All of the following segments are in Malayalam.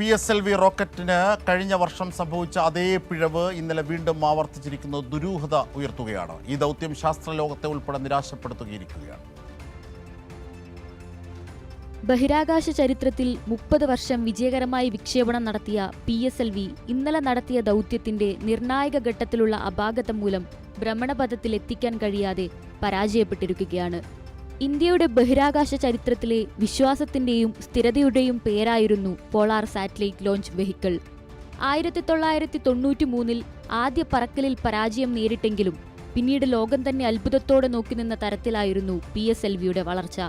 PSLV റോക്കറ്റിന് കഴിഞ്ഞ വർഷം സംഭവിച്ച അതേ പിഴവ് ഇന്നലെ വീണ്ടും ആവർത്തിച്ചിരിക്കുന്നത് ദുരൂഹത ഉയർത്തുകയാണ്. ഈ ദൗത്യം ശാസ്ത്രലോകത്തെ ഉൾപ്പെടെ നിരാശപ്പെടുത്തുകയിരിക്കുകയാണ്. ബഹിരാകാശ ചരിത്രത്തിൽ 30 വർഷം വിജയകരമായി വിക്ഷേപണം നടത്തിയ PSLV ഇന്നലെ നടത്തിയ ദൗത്യത്തിന്റെ നിർണായക ഘട്ടത്തിലുള്ള അപാകതം മൂലം ഭ്രമണപഥത്തിൽ എത്തിക്കാൻ കഴിയാതെ പരാജയപ്പെട്ടിരിക്കുകയാണ്. ഇന്ത്യയുടെ ബഹിരാകാശ ചരിത്രത്തിലെ വിശ്വാസത്തിന്റെയും സ്ഥിരതയുടെയും പേരായിരുന്നു പോളാർ സാറ്റലൈറ്റ് ലോഞ്ച് വെഹിക്കിൾ. 1993 ആദ്യ പറക്കലിൽ പരാജയം നേരിട്ടെങ്കിലും പിന്നീട് ലോകം തന്നെ അത്ഭുതത്തോടെ നോക്കിനിന്ന തരത്തിലായിരുന്നു PSLVയുടെ വളർച്ച.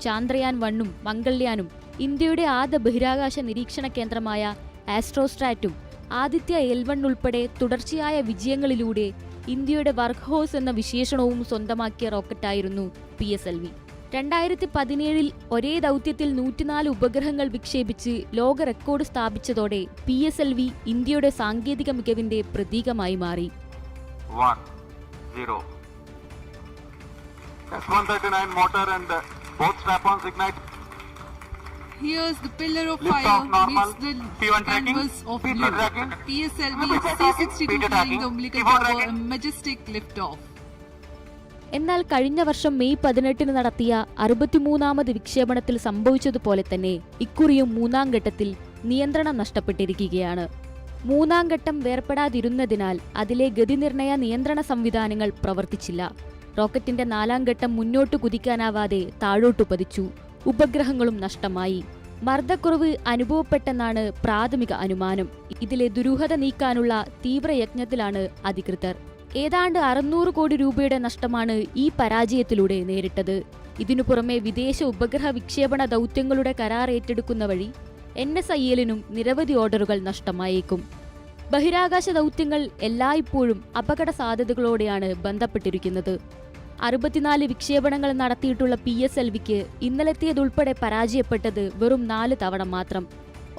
ചാന്ദ്രയാൻ 1ഉം മംഗൾയാനും ഇന്ത്യയുടെ ആദ്യ ബഹിരാകാശ നിരീക്ഷണ കേന്ദ്രമായ ആസ്ട്രോസ്ട്രാറ്റും ആദിത്യ L1 ഉൾപ്പെടെ തുടർച്ചയായ വിജയങ്ങളിലൂടെ ഇന്ത്യയുടെ വർക്ക് ഹോഴ്സ് എന്ന വിശേഷണവും സ്വന്തമാക്കിയ റോക്കറ്റായിരുന്നു PSLV. 2017 ഒരേ ദൗത്യത്തിൽ 104 ഉപഗ്രഹങ്ങൾ വിക്ഷേപിച്ച് ലോക റെക്കോർഡ് സ്ഥാപിച്ചതോടെ PSLV ഇന്ത്യയുടെ സാങ്കേതിക മികവിന്റെ പ്രതീകമായി മാറി. 1-0 S139 motor and both strap-ons ignite. Here's the pillar of fire meets the canvas of blue. PSLV C-62 carrying the umbilical tower, a majestic lift-off. എന്നാൽ കഴിഞ്ഞ വർഷം മെയ് 18 നടത്തിയ 63ാമത് വിക്ഷേപണത്തിൽ സംഭവിച്ചതുപോലെ തന്നെ ഇക്കുറിയും 3ാം ഘട്ടത്തിൽ നിയന്ത്രണം നഷ്ടപ്പെട്ടിരിക്കുകയാണ്. 3ാം ഘട്ടം വേർപെടാതിരുന്നതിനാൽ അതിലെ ഗതിനിർണയ നിയന്ത്രണ സംവിധാനങ്ങൾ പ്രവർത്തിച്ചില്ല. റോക്കറ്റിന്റെ 4ാം ഘട്ടം മുന്നോട്ട് കുതിക്കാനാവാതെ താഴോട്ടു പതിച്ചു. ഉപഗ്രഹങ്ങളും നഷ്ടമായി. മർദ്ദക്കുറവ് അനുഭവപ്പെട്ടെന്നാണ് പ്രാഥമിക അനുമാനം. ഇതിലെ ദുരൂഹത നീക്കാനുള്ള തീവ്രയജ്ഞത്തിലാണ് അധികൃതർ. ഏതാണ്ട് 600 കോടി രൂപയുടെ നഷ്ടമാണ് ഈ പരാജയത്തിലൂടെ നേരിട്ടത്. ഇതിനു പുറമെ വിദേശ ഉപഗ്രഹ വിക്ഷേപണ ദൗത്യങ്ങളുടെ കരാർ ഏറ്റെടുക്കുന്ന വഴി NSIL-നും നിരവധി ഓർഡറുകൾ നഷ്ടമായേക്കും. ബഹിരാകാശ ദൗത്യങ്ങൾ എല്ലായ്പ്പോഴും അപകട സാധ്യതകളോടെയാണ് ബന്ധപ്പെട്ടിരിക്കുന്നത്. 64 വിക്ഷേപണങ്ങൾ നടത്തിയിട്ടുള്ള PSLVക്ക് ഇന്നലത്തേതുൾപ്പെടെ പരാജയപ്പെട്ടത് വെറും 4 തവണ മാത്രം.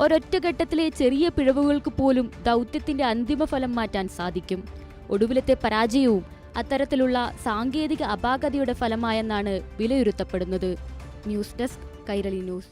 ഒരൊറ്റ ഘട്ടത്തിലെ ചെറിയ പിഴവുകൾക്ക് പോലും ദൗത്യത്തിന്റെ അന്തിമഫലം മാറ്റാൻ സാധിക്കും. ഒടുവിലത്തെ പരാജയവും അത്തരത്തിലുള്ള സാങ്കേതിക അപാകതയുടെ ഫലമായെന്നാണ് വിലയിരുത്തപ്പെടുന്നത്. News desk, Kairali news.